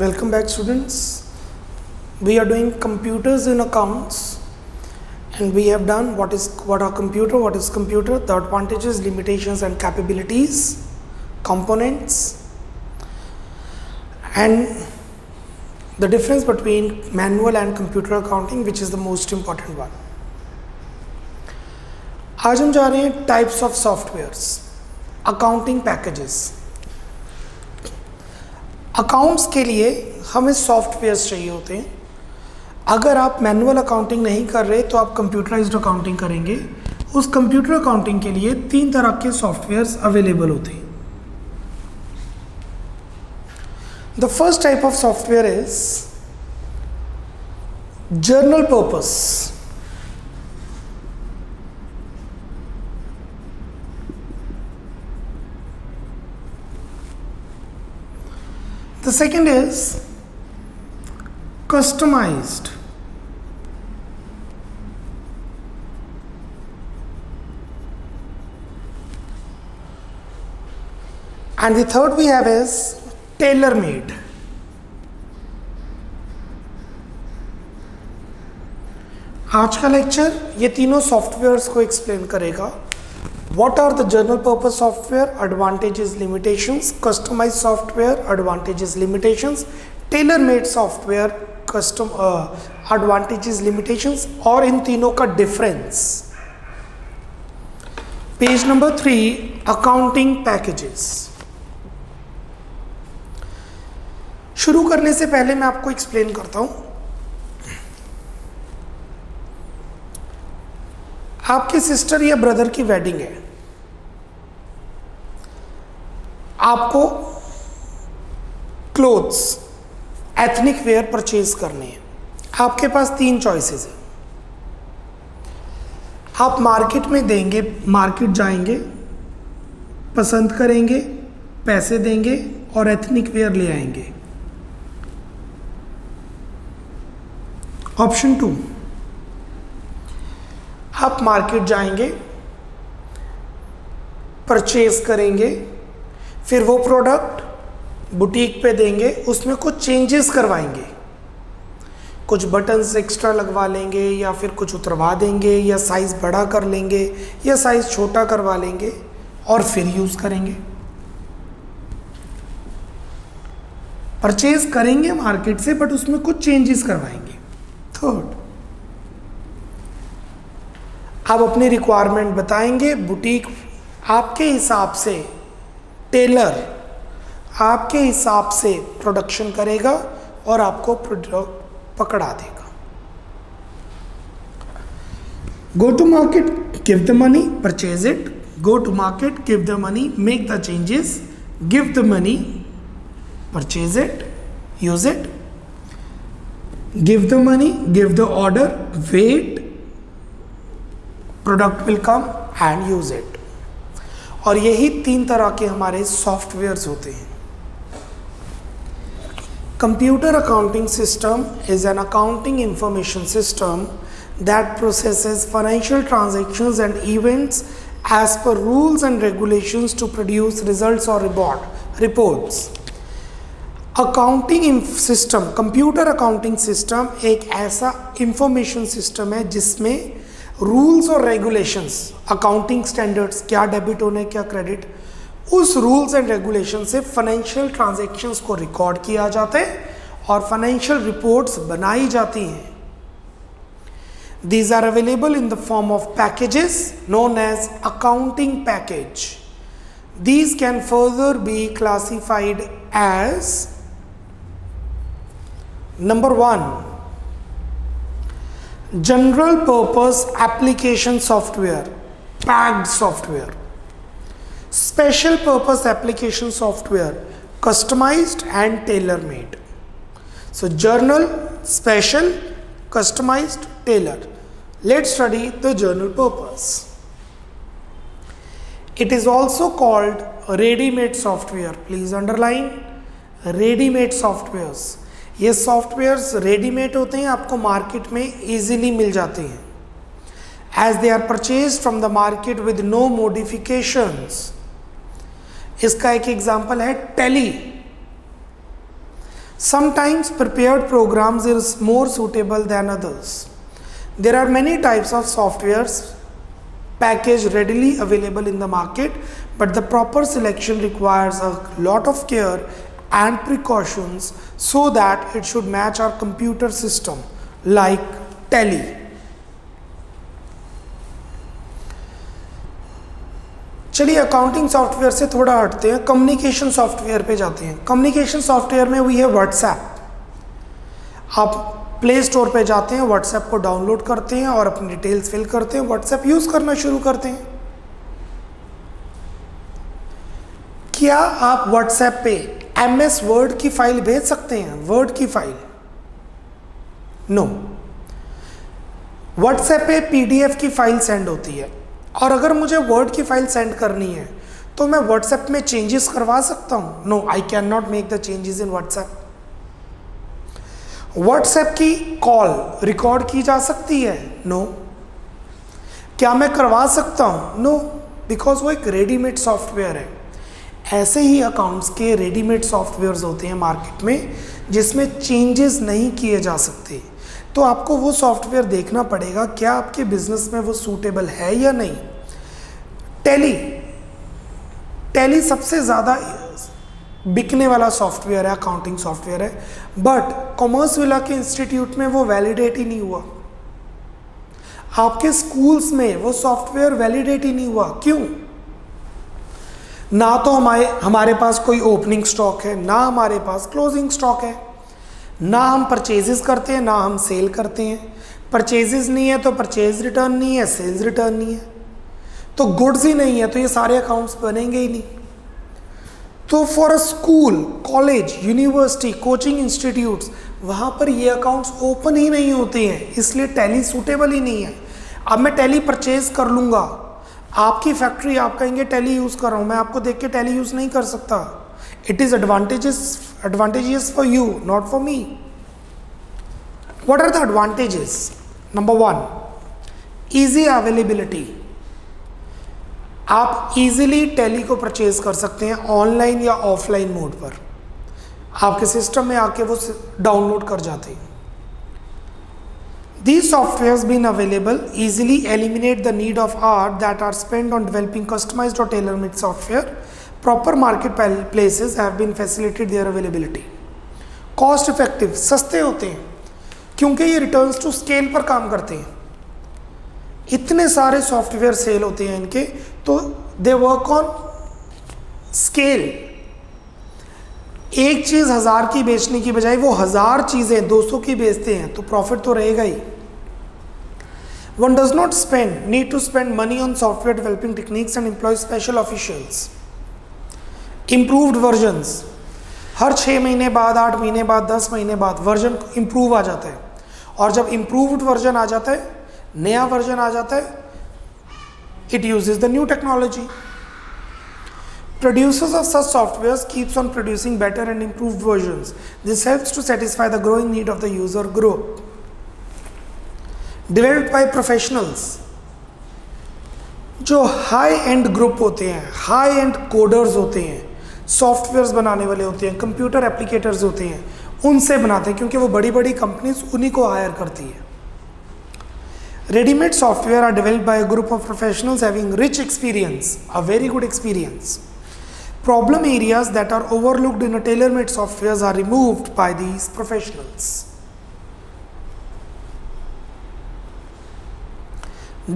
Welcome back, students. We are doing computers in accounts, and we have done what is computer, the advantages, limitations and capabilities, components, and the difference between manual and computer accounting, which is the most important one. आज हम जा रहे हैं types of softwares, accounting packages. Accounts के लिए हमें softwares चाहिए होते हैं। अगर आप मैनुअल अकाउंटिंग नहीं कर रहे तो आप कंप्यूटराइज्ड अकाउंटिंग करेंगे। उस कंप्यूटर अकाउंटिंग के लिए 3 तरह के सॉफ्टवेयर्स अवेलेबल होते हैं। The first type of software is journal purpose. The second is customized. And the third we have is tailor-made. आज का लेक्चर ये तीनों सॉफ्टवेयर्स को एक्सप्लेन करेगा। What are the general purpose software, advantages, limitations, customized software, advantages, limitations, tailor-made software, advantages, limitations, और इन तीनों का difference. Page number 3, accounting packages. शुरू करने से पहले मैं आपको एक्सप्लेन करता हूं। आपके सिस्टर या ब्रदर की वेडिंग है, आपको क्लोथ्स, एथनिक वेयर परचेज करने हैं। आपके पास 3 चॉइसेस हैं। आप मार्केट में देंगे, मार्केट जाएंगे, पसंद करेंगे, पैसे देंगे और एथनिक वेयर ले आएंगे। ऑप्शन 2, आप मार्केट जाएंगे, परचेज करेंगे, फिर वो प्रोडक्ट बुटीक पे देंगे, उसमें कुछ चेंजेस करवाएंगे, कुछ बटन्स एक्स्ट्रा लगवा लेंगे या फिर कुछ उतरवा देंगे या साइज़ बड़ा कर लेंगे या साइज़ छोटा करवा लेंगे और फिर यूज़ करेंगे। परचेज करेंगे मार्केट से बट उसमें कुछ चेंजेस करवाएंगे। थर्ड, आप अपनी रिक्वायरमेंट बताएंगे, बुटीक आपके हिसाब से, टेलर आपके हिसाब से प्रोडक्शन करेगा और आपको प्रोडक्ट पकड़ा देगा। Go to market, give the money, purchase it. Go to market, give the money, make the changes, give the money, purchase it, use it. Give the money, give the order, wait, product will come and use it. और यही 3 तरह के हमारे softwares होते हैं। Computer accounting system is an accounting information system that processes financial transactions and events as per rules and regulations to produce results और reports. Accounting system, computer accounting system एक ऐसा इंफॉर्मेशन सिस्टम है जिसमें rules और regulations, accounting standards, क्या debit होने क्या credit, उस रूल्स एंड रेगुलेशन से फाइनेंशियल ट्रांजैक्शंस को रिकॉर्ड किया जाता है और फाइनेंशियल रिपोर्ट्स बनाई जाती हैं। These are available in the form of packages known as accounting package. These can further be classified as number 1, general purpose application software, packed software. Special purpose application software, customized and tailor made. So general, special, customized, tailor. Let's study the general purpose. It is also called ready-made software. Please underline ready-made softwares. ये softwares readymade होते हैं, आपको मार्केट में easily मिल जाते हैं। As they are purchase from the market with no modifications. इसका एक एग्जांपल है Tally. Sometimes prepared programs is more suitable than others. There are many types of softwares packaged readily available in the market, but the proper selection requires a lot of care and precautions so that it should match our computer system like Tally. चलिए accounting software से थोड़ा हटते हैं, communication software पे जाते हैं। Communication software में we है व्हाट्सएप। आप प्ले स्टोर पे जाते हैं, व्हाट्सएप को डाउनलोड करते हैं और अपनी डिटेल्स फिल करते हैं, व्हाट्सएप यूज करना शुरू करते हैं। क्या आप व्हाट्सएप पे MS वर्ड की फाइल भेज सकते हैं? वर्ड की फाइल नो। व्हाट्सएप पे PDF की फाइल सेंड होती है, और अगर मुझे वर्ड की फाइल सेंड करनी है तो मैं व्हाट्सएप में चेंजेस करवा सकता हूं? No, I can not make the changes in WhatsApp. WhatsApp की कॉल रिकॉर्ड की जा सकती है? नो। क्या मैं करवा सकता हूं? नो, बिकॉज वो एक रेडीमेड सॉफ्टवेयर है। ऐसे ही अकाउंट्स के रेडीमेड सॉफ्टवेयर्स होते हैं मार्केट में जिसमें चेंजेस नहीं किए जा सकते। तो आपको वो सॉफ्टवेयर देखना पड़ेगा क्या आपके बिजनेस में वो सूटेबल है या नहीं। टैली सबसे ज़्यादा बिकने वाला सॉफ्टवेयर है, अकाउंटिंग सॉफ्टवेयर है, बट कॉमर्स विला के इंस्टीट्यूट में वो वैलिडेट ही नहीं हुआ। आपके स्कूल्स में वो सॉफ्टवेयर वैलिडेट ही नहीं हुआ। क्यों? ना तो हमारे पास कोई ओपनिंग स्टॉक है, ना हमारे पास क्लोजिंग स्टॉक है, ना हम परचेजेस करते हैं, ना हम सेल करते हैं। परचेजेस नहीं है तो परचेज रिटर्न नहीं है, सेल्स रिटर्न नहीं है, तो गुड्स ही नहीं है, तो ये सारे अकाउंट्स बनेंगे ही नहीं। तो for a school, college, university, coaching institutes, वहाँ पर ये अकाउंट्स ओपन ही नहीं होते हैं, इसलिए टैली सूटेबल ही नहीं है। अब मैं टैली परचेज कर लूँगा, आपकी फैक्ट्री, आप कहेंगे टैली यूज़ कर रहा हूँ, मैं आपको देख के टैली यूज़ नहीं कर सकता। It is advantageous for you, not for me. What are the advantages? Number 1, easy availability. आप easily टैली को परचेज कर सकते हैं ऑनलाइन या ऑफलाइन मोड पर, आपके सिस्टम में आके वो डाउनलोड कर जाते हैं। These softwares being available easily eliminate the need of hours that are spent on developing customized or tailor-made software. Proper marketplaces have been facilitated their availability. Cost effective, सस्ते होते हैं क्योंकि ये रिटर्न्स टू स्केल पर काम करते हैं। इतने सारे सॉफ्टवेयर सेल होते हैं इनके, तो दे वर्क ऑन स्केल। एक चीज 1000 की बेचने की बजाय वो 1000 चीजें 200 की बेचते हैं, तो प्रॉफिट तो रहेगा ही। One does not need to spend money on software developing techniques and employ special officials. Improved versions, हर 6 महीने बाद, 8 महीने बाद, 10 महीने बाद वर्जन इम्प्रूव आ जाता है, और जब इम्प्रूव्ड वर्जन आ जाता है, नया वर्जन आ जाता है, it uses the new technology. Producers of such softwares keeps on producing better and improved versions. This helps to satisfy the growing need of the user group. Developed by professionals, जो high and group होते हैं, high and coders होते हैं, softwares बनाने वाले होते हैं, computer applicators होते हैं, उनसे बनाते हैं, क्योंकि वो बड़ी बड़ी कंपनीज उन्हीं को हायर करती है। Readymade software are developed by a group of professionals having rich experience, a very good experience. Problem areas that are overlooked in a tailor-made softwares are removed by these professionals.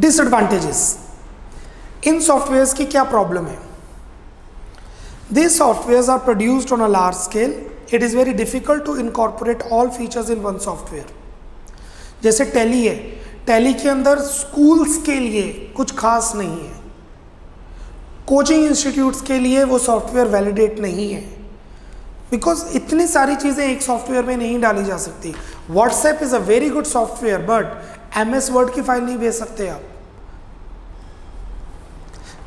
Disadvantages. In softwares की क्या problem है? These softwares are produced on a large scale. It is very difficult to incorporate all features in one software. जैसे tally है, tally के अंदर schools के लिए कुछ खास नहीं है, कोचिंग इंस्टीट्यूट्स के लिए वो सॉफ्टवेयर वैलिडेट नहीं है, बिकॉज इतनी सारी चीज़ें एक सॉफ्टवेयर में नहीं डाली जा सकती। WhatsApp is a very good software, but MS word की फाइल नहीं भेज सकते आप।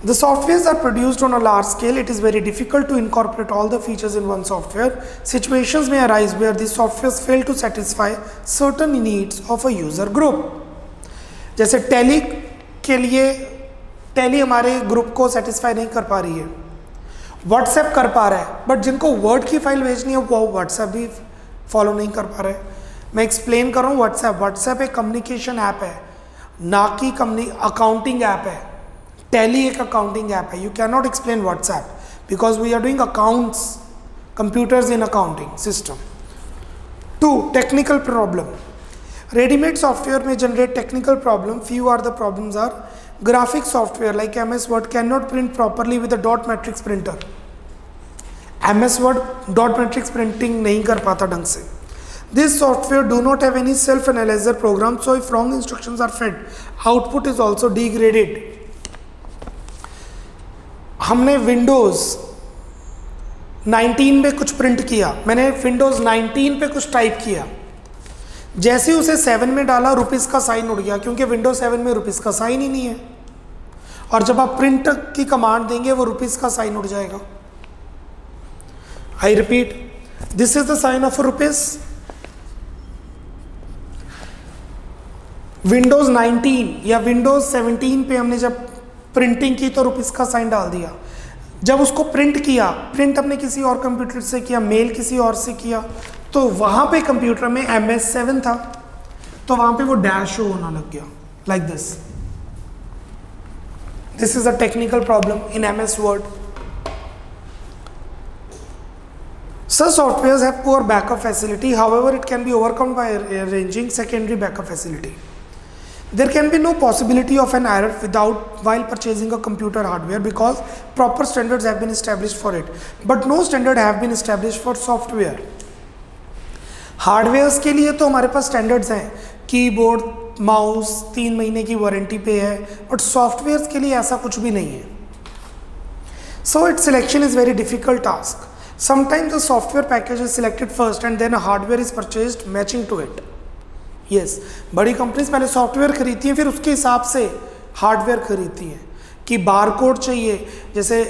The softwares are produced on a large scale. It is very difficult to incorporate all the features in one software. Situations may arise where these softwares fail to satisfy certain needs of a user group. जैसे tally के लिए, tally हमारे group को satisfy नहीं कर पा रही है, व्हाट्सएप कर पा रहा है, बट जिनको वर्ड की फाइल भेजनी है वो व्हाट्सएप भी फॉलो नहीं कर पा रहे, मैं एक्सप्लेन कर रहा हूँ। व्हाट्सएप एक कम्युनिकेशन ऐप है, ना कि अकाउंटिंग ऐप है। टैली एक अकाउंटिंग ऐप है। You can not explain WhatsApp because we are doing accounts, computers in accounting system. 2. Technical problem. Ready-made software may generate technical problem. Few are the problems are graphic software like MS Word cannot print properly with a dot matrix printer. MS Word dot matrix printing नहीं कर पाता ढंग से. This software do not have any self-analyzer program, so if wrong instructions are fed, output is also degraded. हमने Windows 19 पे कुछ print किया, मैंने Windows 19 पे कुछ टाइप किया, जैसे उसे 7 में डाला रुपीज़ का साइन उड़ गया, क्योंकि Windows 7 में रुपीज़ का साइन ही नहीं है। और जब आप प्रिंट की कमांड देंगे वो रुपीज़ का साइन उड़ जाएगा। I repeat, this is the sign off rupees. Windows 19 या Windows 17 पे हमने जब प्रिंटिंग की तो रुपीज़ का साइन डाल दिया। जब उसको प्रिंट किया, प्रिंट हमने किसी और कंप्यूटर से किया, मेल किसी और से किया, तो वहाँ पे कंप्यूटर में MS7 था, तो वहाँ पे वो डैश शो होना लग गया, like this. This is a technical problem in MS Word. Such softwares have poor backup facility, however it can be overcome by arranging secondary backup facility. There can be no possibility of an error while purchasing a computer hardware because proper standards have been established for it, but no standard have been established for software. Hardwares के लिए तो हमारे पास standards हैं, keyboard, mouse 3 महीने की warranty पे है, but softwares के लिए ऐसा कुछ भी नहीं है। So it's selection is very difficult task. Sometimes the software package is selected first and then a hardware is purchased matching to it. Yes, बड़ी कंपनीज पहले सॉफ्टवेयर खरीदती हैं, फिर उसके हिसाब से हार्डवेयर खरीदती हैं कि बारकोड चाहिए। जैसे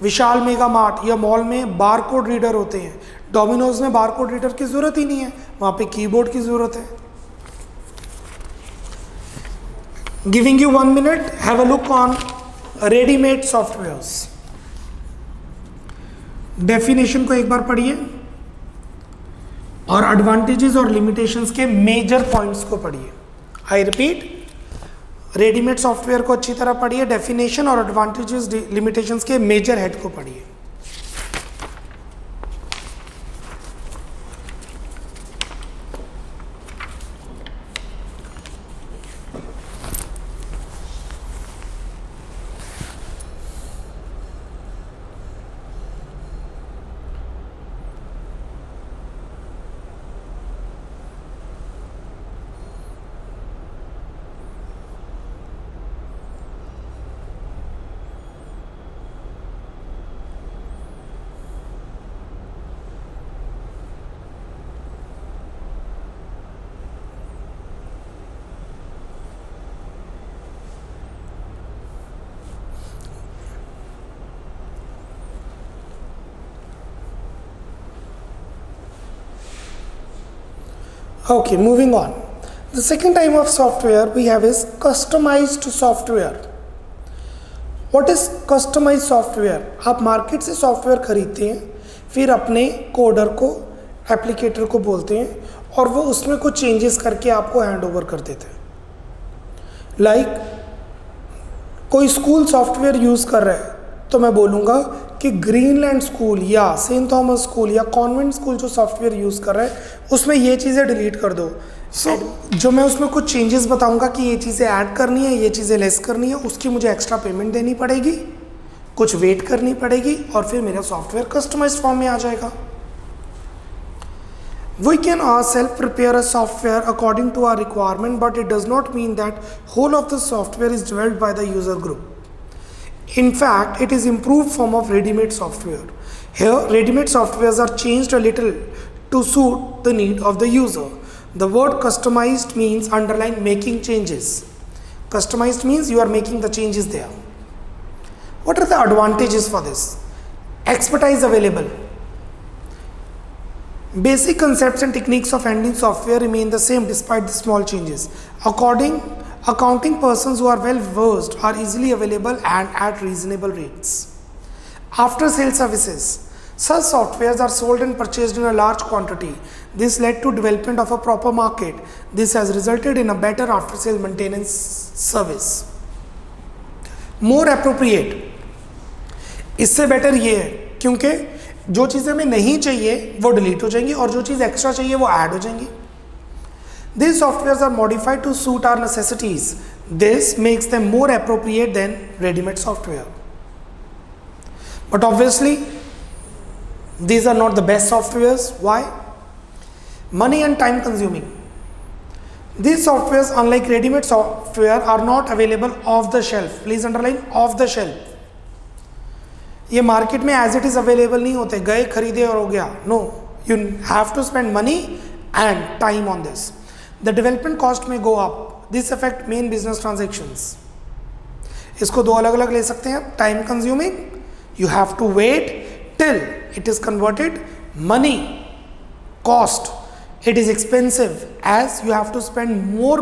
विशाल मेगा मार्ट या मॉल में बारकोड रीडर होते हैं, डोमिनोज में बारकोड रीडर की ज़रूरत ही नहीं है, वहाँ पे कीबोर्ड की ज़रूरत है। Giving you 1 minute, have a look on readymade softwares. Definition को एक बार पढ़िए और एडवांटेजेस और लिमिटेशंस के मेजर पॉइंट्स को पढ़िए। आई रिपीट, रेडीमेड सॉफ्टवेयर को अच्छी तरह पढ़िए, डेफिनेशन और एडवांटेजेस लिमिटेशंस के मेजर हेड को पढ़िए। Okay, moving on. The second type of software we have is customized software. What is customized software? आप मार्केट से सॉफ्टवेयर खरीदते हैं, फिर अपने कोडर को, एप्लीकेटर को बोलते हैं और वो उसमें कुछ चेंजेस करके आपको हैंड ओवर कर देते हैं। लाइक कोई स्कूल सॉफ्टवेयर यूज़ कर रहा है तो मैं बोलूँगा कि ग्रीनलैंड स्कूल या सेंट थॉमस स्कूल या कॉन्वेंट स्कूल जो सॉफ्टवेयर यूज़ कर रहा है उसमें ये चीज़ें डिलीट कर दो। जो मैं उसमें कुछ चेंजेस बताऊंगा कि ये चीज़ें ऐड करनी है, ये चीज़ें लेस करनी है, उसकी मुझे एक्स्ट्रा पेमेंट देनी पड़ेगी, कुछ वेट करनी पड़ेगी और फिर मेरा सॉफ्टवेयर कस्टमाइज्ड फॉर्म में आ जाएगा। We can ourselves prepare a software according to our requirement, but it does not mean that whole of the software is developed by the user group. In fact, it is improved form of ready-made software. Here, ready-made softwares are changed a little to suit the need of the user. The word customized means underline making changes. Customized means you are making the changes there. What are the advantages for this? Expertise available. Basic concepts and techniques of handling software remain the same despite the small changes. Accounting persons who are well versed are easily available and at reasonable rates. After sales services. Such softwares are sold and purchased in a large quantity. This led to development of a proper market. This has resulted in a better after sale maintenance service. More appropriate, इससे better ये है क्योंकि जो चीज़ें हमें नहीं चाहिए वो डिलीट हो जाएंगी और जो चीज़ एक्स्ट्रा चाहिए वो ऐड हो जाएंगी. These softwares are modified to suit our necessities. This makes them more appropriate than ready-made software. But obviously, these are not the best softwares. Why? Money and time consuming. These softwares, unlike ready-made software, are not available off the shelf. Please underline off the shelf. ये market में as it is available नहीं होते, गए खरीदे और हो गया. No, you have to spend money and time on this. The development cost में go up. This affect main business transactions. इसको दो अलग अलग ले सकते हैं. Time consuming, you have to wait till it is converted. Money cost, it is expensive as you have to spend more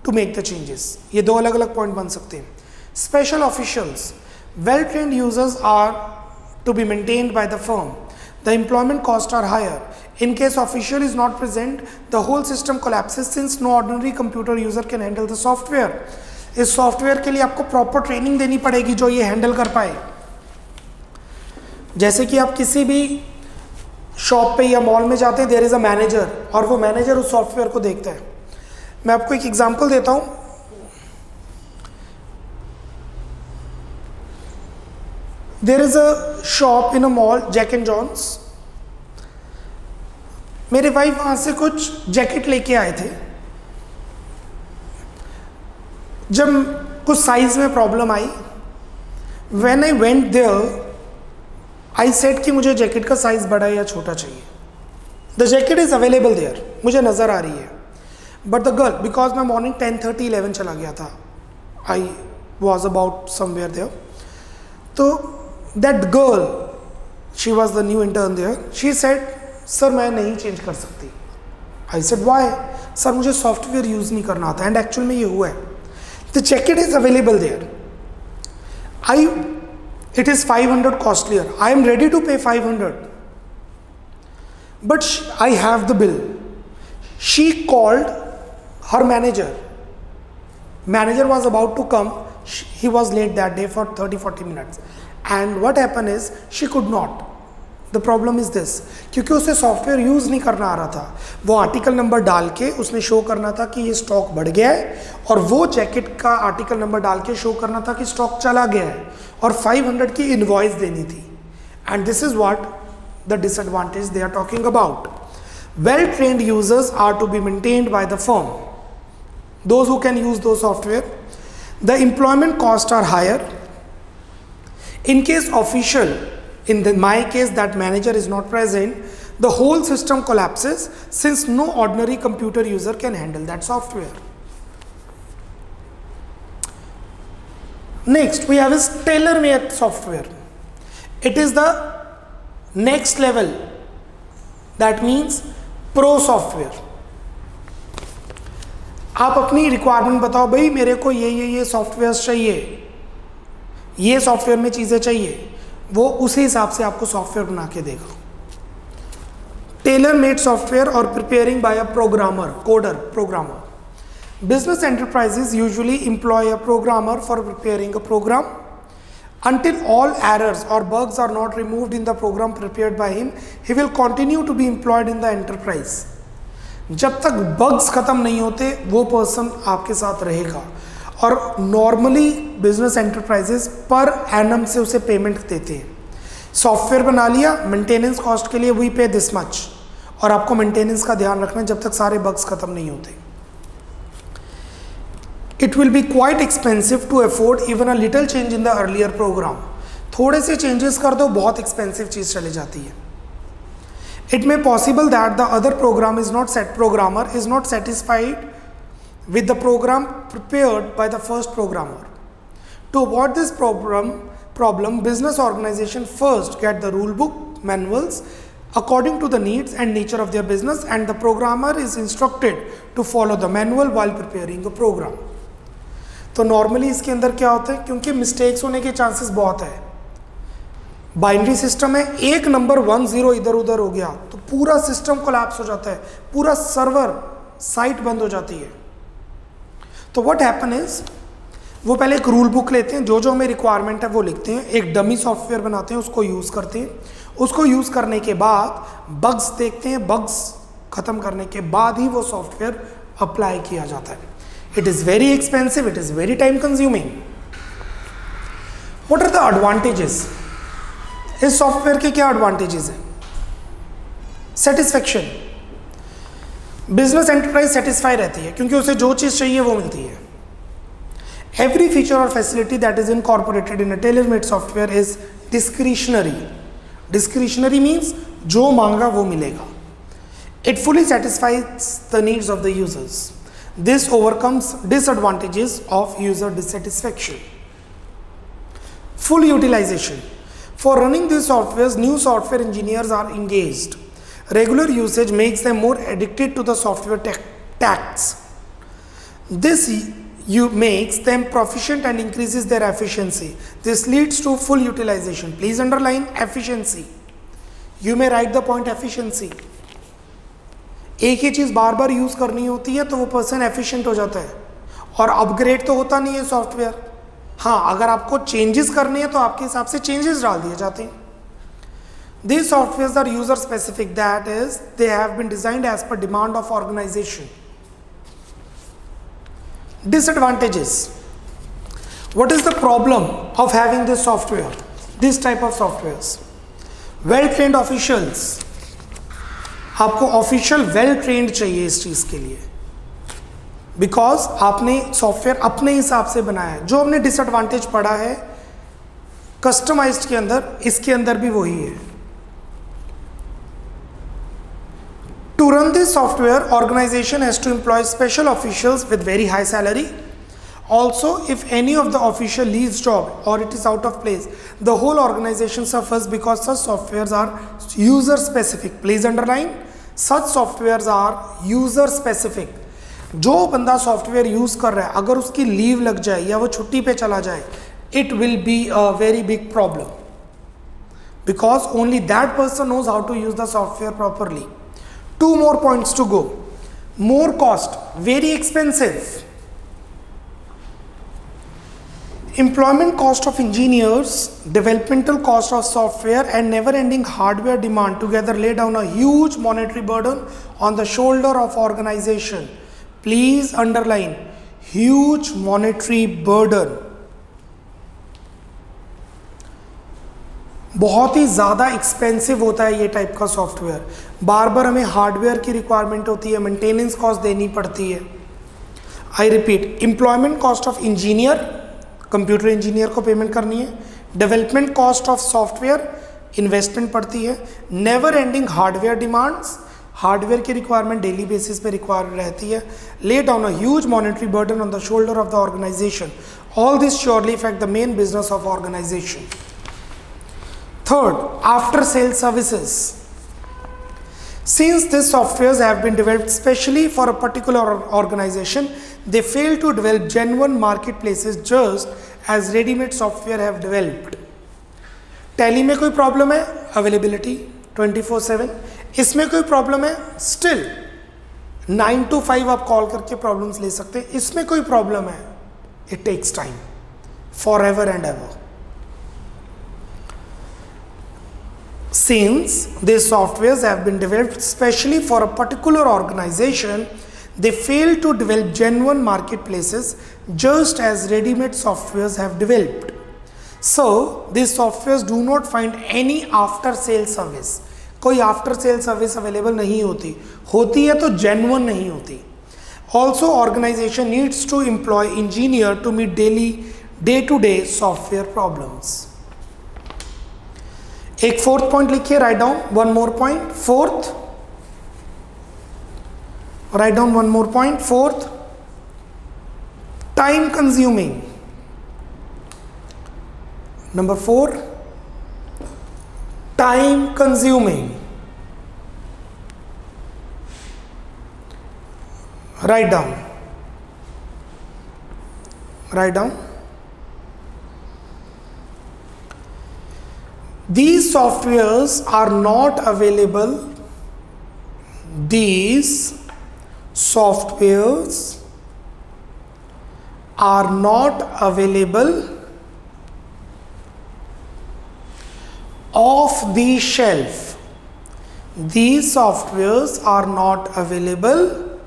to make the changes. ये दो अलग अलग पॉइंट बन सकते हैं. Special officials, well trained users are to be maintained by the firm. The employment costs are higher. In case official is not present, the whole system collapses since no ordinary computer user can handle the software. इस software के लिए आपको proper training देनी पड़ेगी जो ये handle कर पाए. जैसे कि आप किसी भी शॉप पे या मॉल में जाते हैं, देयर इज अ मैनेजर और वो मैनेजर उस सॉफ्टवेयर को देखता है. मैं आपको एक एग्जांपल देता हूं. There is a shop in a mall, Jack and Jones. मेरे वाइफ वहां से कुछ जैकेट लेके आए थे. जब कुछ साइज में प्रॉब्लम आई, when I went there, I said कि मुझे जैकेट का साइज बड़ा या छोटा चाहिए. The jacket is available there, मुझे नज़र आ रही है. बट द गर्ल, बिकॉज मैं मॉर्निंग 10:30-11 चला गया था, I was about somewhere there. तो that girl, she was the new intern there, she said sir मैं नहीं चेंज कर सकती. I said why? सर मुझे सॉफ्टवेयर यूज़ नहीं करना आता. एंड एक्चुअल में ये हुआ है. The jacket is available there. It is 500 costlier. I am ready to pay 500. But I have the bill. She called her manager. Manager was about to come. He was late that day for 30-40 minutes. And what happened is she could not. The problem is this. क्योंकि उसे software use नहीं करना आ रहा था. वो article number डाल के उसने शो करना था कि ये स्टॉक बढ़ गया है, और वो जैकेट का आर्टिकल नंबर डाल के शो करना था कि स्टॉक चला गया है, और 500 की इनवॉइस देनी थी. And this is what the disadvantage they are talking about. Well trained users are to be maintained by the firm, those who can use दो software. The employment cost are higher. In case official, my case that manager is not present, the whole system collapses since no ordinary computer user can handle that software. Next we have is tailor-made software. It is the next level, that means pro software. आप अपनी requirement बताओ, भाई मेरे को ये software चाहिए, ये software में चीज़ें चाहिए, वो उसी हिसाब से आपको सॉफ्टवेयर बना के देगा. टेलर मेड सॉफ्टवेयर और preparing by a programmer, coder, programmer. Business enterprises usually employ a programmer for preparing a program. Until all errors or bugs are not removed in the program prepared by him, he will continue to be employed in the enterprise. जब तक bugs खत्म नहीं होते वो person आपके साथ रहेगा. और normally business enterprises per annum से उसे पेमेंट देते हैं. सॉफ्टवेयर बना लिया, मेंटेनेंस कॉस्ट के लिए वी पे दिस मच, और आपको मेंटेनेंस का ध्यान रखना जब तक सारे बग्स खत्म नहीं होते. It will be quite expensive to afford even a little change in the earlier program. थोड़े से चेंजेस कर दो, बहुत एक्सपेंसिव चीज़ चली जाती है. It may possible that the other program is not set, programmer is not satisfied with the program prepared by the first programmer. To avoid this problem, business organization first get the rule book, manuals according to the needs and nature of their business, and the programmer is instructed to follow the manual while preparing a program. तो normally इसके अंदर क्या होता है, क्योंकि mistakes होने के chances बहुत है. बाइनरी सिस्टम है, एक नंबर 1 0 इधर उधर हो गया तो पूरा सिस्टम कोलैप्स हो जाता है, पूरा सर्वर साइट बंद हो जाती है। तो व्हाट हैपन इज, वो पहले एक रूल बुक लेते हैं, जो जो हमें रिक्वायरमेंट है वो लिखते हैं, एक डमी सॉफ्टवेयर बनाते हैं, उसको यूज़ करते हैं। उसको यूज़ करने के बाद बग्स देखते हैं, बग्स ख़त्म करने के बाद ही वो सॉफ्टवेयर अप्लाई किया जाता है। It is very expensive, it is very time consuming. What are the advantages? इस सॉफ्टवेयर के क्या एडवांटेजेस हैं? सेटिस्फेक्शन, बिजनेस एंटरप्राइज सेटिस्फाई रहती है क्योंकि उसे जो चीज़ चाहिए वो मिलती है। एवरी फीचर और facility that is incorporated in a tailor made software is discretionary. Discretionary means जो मांगा वो मिलेगा। It fully satisfies the needs of the users. This overcomes disadvantages of user dissatisfaction. Full utilization. For running these softwares, new software engineers are engaged. Regular usage makes them more addicted to the software tasks. This makes them proficient and increases their efficiency. This leads to full utilization. Please underline efficiency. You may write the point efficiency. एक ही चीज़ बार बार use करनी होती है तो वो person efficient हो जाता है, और अपग्रेड तो होता नहीं है सॉफ्टवेयर। हाँ, अगर आपको चेंजेस करने हैं तो आपके हिसाब से चेंजेस डाल दिए जाते हैं। These softwares are user specific, that is, they have been designed as per demand of organization. Disadvantages. What is the problem of having this software, this type of softwares? Well trained officials. आपको official well trained चाहिए इस चीज़ के लिए, because आपने software अपने हिसाब से बनाया है। जो हमने डिसएडवांटेज पढ़ा है कस्टमाइज्ड के अंदर, इसके अंदर भी वही है। To run this software, organization has to employ special officials with very high salary. Also, if any of the official leaves job or it is out of place, the whole organization suffers because such softwares are user specific. Please underline, such softwares are user specific. जो बंदा software use कर रहा है, अगर उसकी leave लग जाए या वो छुट्टी पे चला जाए, it will be a very big problem because only that person knows how to use the software properly. 2 more points to go. More cost, very expensive. Employment cost of engineers, developmental cost of software, and never-ending hardware demand together lay down a huge monetary burden on the shoulder of organization. Please underline, huge monetary burden. बहुत ही ज़्यादा expensive होता है ये type का software. बार बार हमें hardware की requirement होती है, मेंटेनेंस कॉस्ट देनी पड़ती है। I repeat, employment cost of engineer, computer engineer को पेमेंट करनी है। Development cost of software, investment पड़ती है। Never ending hardware demands, hardware की रिक्वायरमेंट डेली बेसिस पे रिक्वायर रहती है। Lay down a huge monetary burden on the shoulder of the organization. All this surely effect the main business of organization. Third, after sale services. Since these softwares have been developed specially for a particular organization, they fail to develop genuine marketplaces just as ready-made software have developed. Tally में कोई problem है, availability 24/7। इसमें कोई problem है, still 9 to 5 आप call करके problems ले सकते हैं। इसमें कोई प्रॉब्लम है, it takes time, for ever and ever. Since these softwares have been developed specially for a particular organization, they fail to develop genuine marketplaces just as ready-made softwares have developed. So, these softwares do not find any after-sale service. कोई after-sale service available नहीं होती, होती है तो genuine नहीं होती. Also, organization needs to employ engineer to meet daily, day-to-day software problems. एक fourth point लिखिए, write down one more point. Fourth, write down one more point. Fourth, time consuming. Number 4, time consuming. Write down, write down. These softwares are not available these softwares are not available off the shelf. These softwares are not available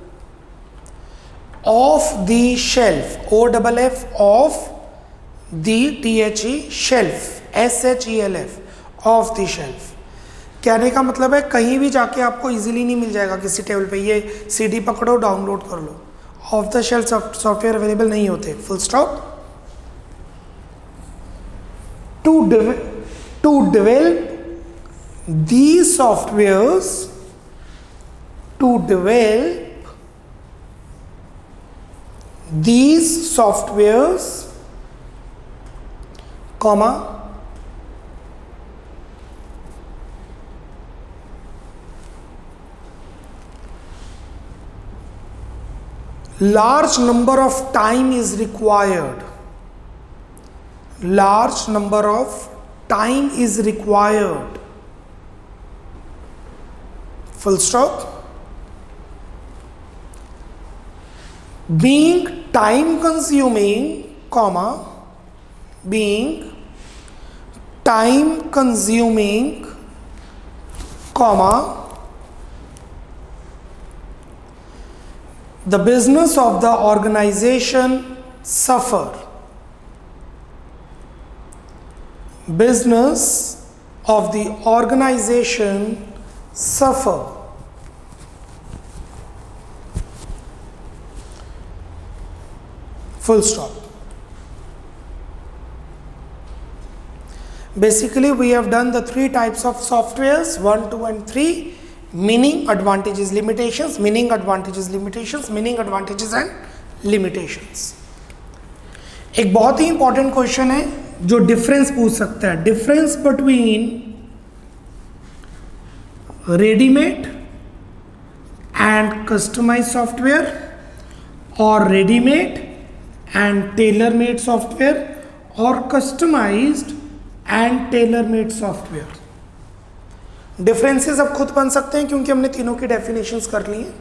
off the shelf. OFF off the THE shelf, SHELF, off the shelf. कहने का मतलब है कहीं भी जाके आपको easily नहीं मिल जाएगा किसी टेबल पे, ये CD पकड़ो डाउनलोड कर लो, off the shelf software available नहीं होते, full stop. To develop these softwares, to develop these softwares, comma, large number of time is required. Large number of time is required. Full stop. Being time consuming, comma, being time consuming, comma, the business of the organization suffer. Business of the organization suffer. Full stop. Basically, we have done the three types of softwares, 1, 2 and 3. Meaning, advantages, limitations, meaning, advantages, limitations, meaning, advantages and limitations. एक बहुत ही important question है जो difference पूछ सकता है. Difference between readymade and customise software और readymade and tailor made software और customised and tailor made software. Differences अब खुद बन सकते हैं क्योंकि हमने तीनों की डेफिनेशंस कर ली हैं.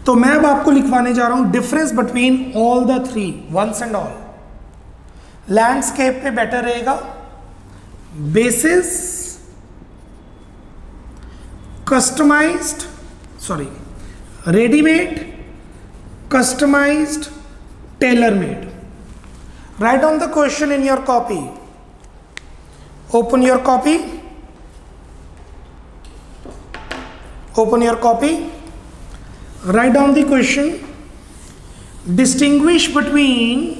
तो मैं अब आपको लिखवाने जा रहा हूं difference between all the three, once and all. Landscape पे बेटर रहेगा. Basis customized, sorry, readymade, customized, tailor-made. Write down the question in your copy. Open your copy. Open your copy. Write down the question. Distinguish between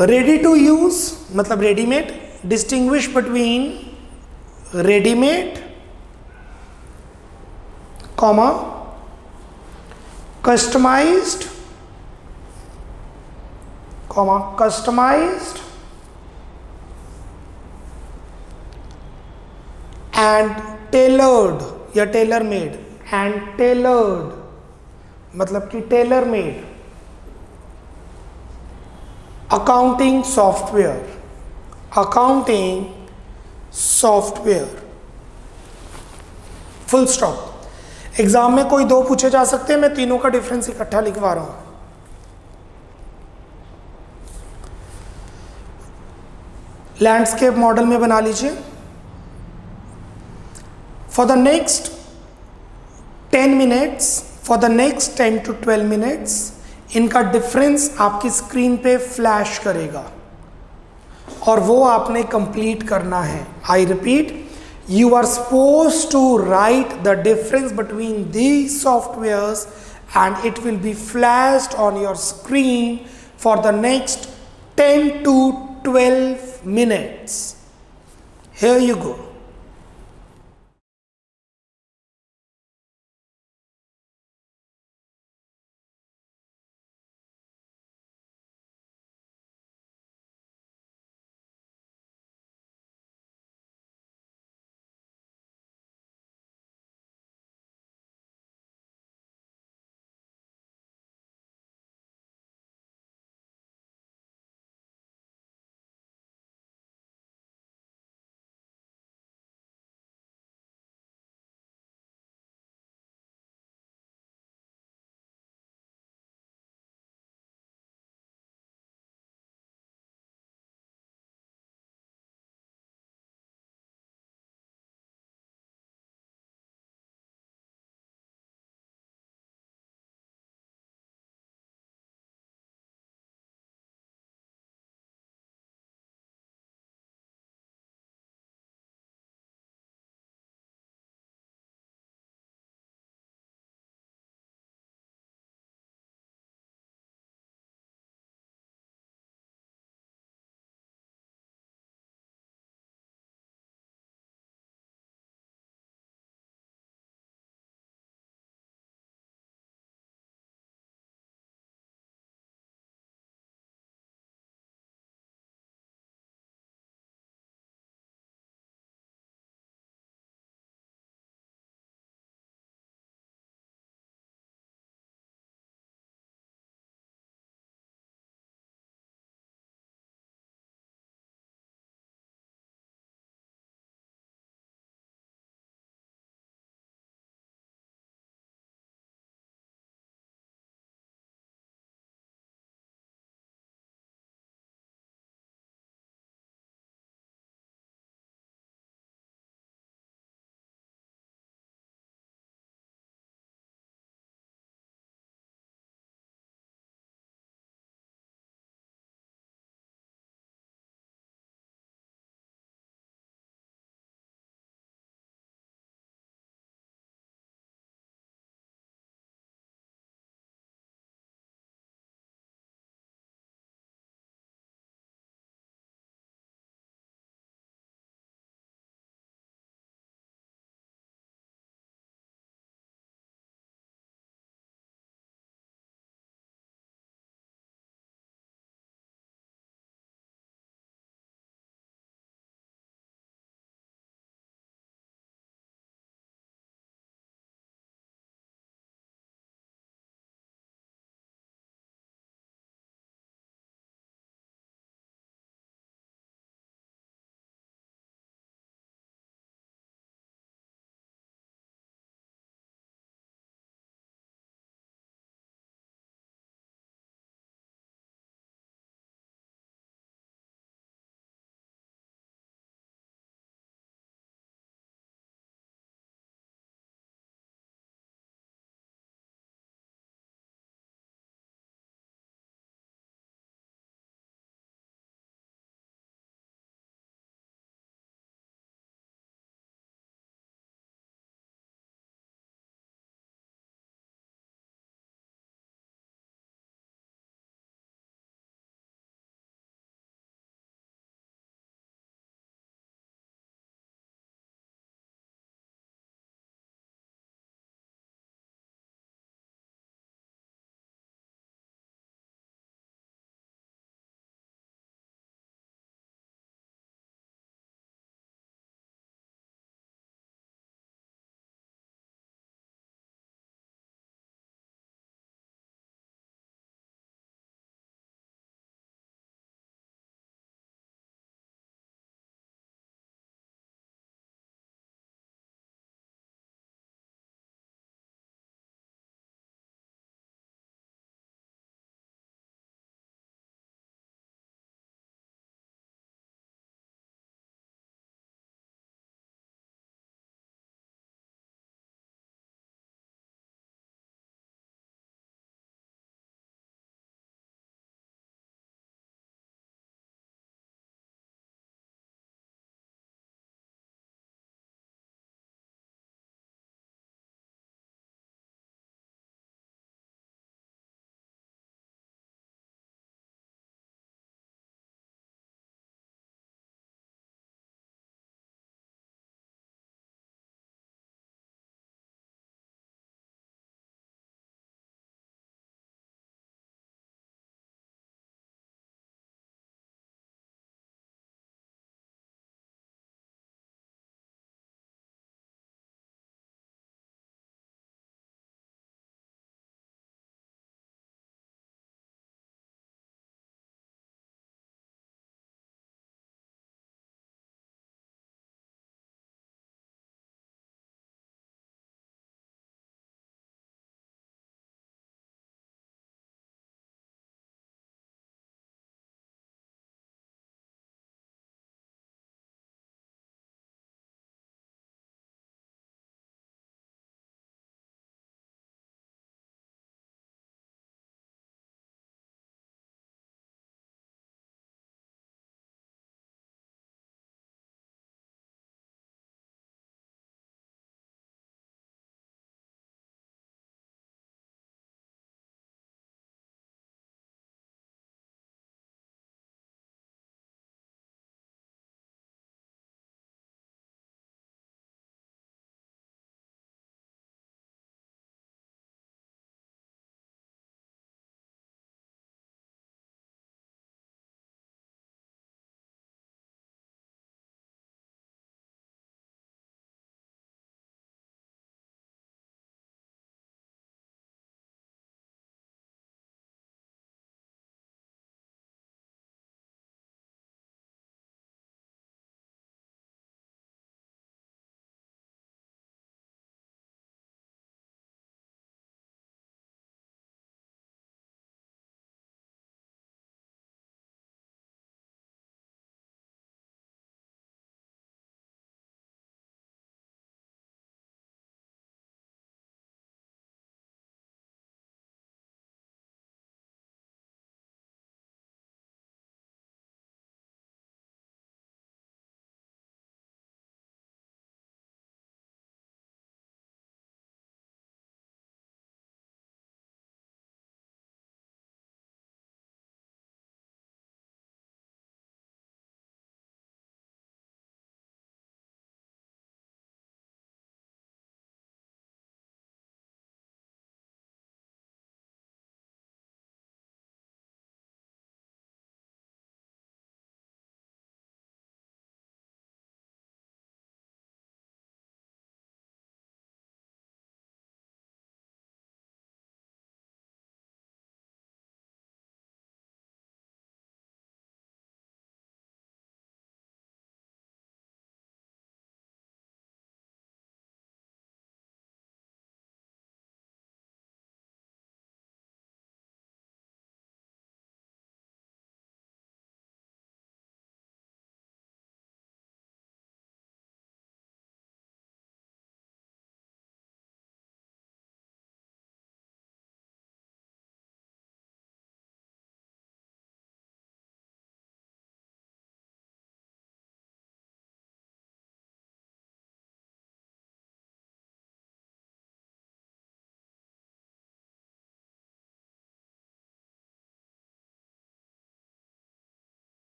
ready to use मतलब readymade. Distinguish between readymade, comma, customised, comma, customised and tailored या tailor made. And tailored मतलब कि tailor made. Accounting software, accounting software. Full stop. Exam में कोई दो पूछे जा सकते हैं, मैं तीनों का डिफरेंस इकट्ठा लिखवा रहा हूं. लैंडस्केप मॉडल में बना लीजिए. For the next 10 minutes, for the next 10 to 12 minutes इनका डिफरेंस आपकी स्क्रीन पे फ्लैश करेगा और वो आपने कंप्लीट करना है. I repeat, you are supposed to write the difference between these softwares and it will be flashed on your screen for the next 10 to 12 minutes. Here you go.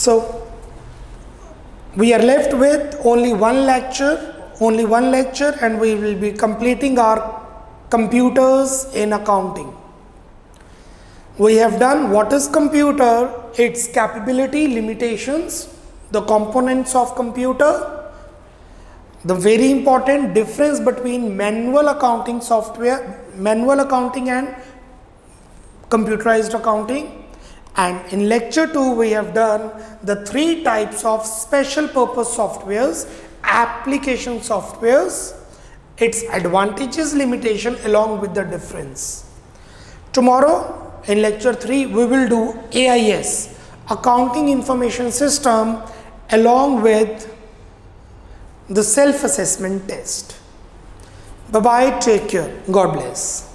So we are left with only one lecture, and we will be completing our computers in accounting. We have done what is computer, its capability, limitations, the components of computer, the very important difference between manual accounting and computerized accounting. And in lecture 2 we have done the 3 types of special purpose softwares, application softwares, its advantages, limitation along with the difference. Tomorrow in lecture 3 we will do AIS, Accounting Information System, along with the self-assessment test. Bye bye, take care, God bless.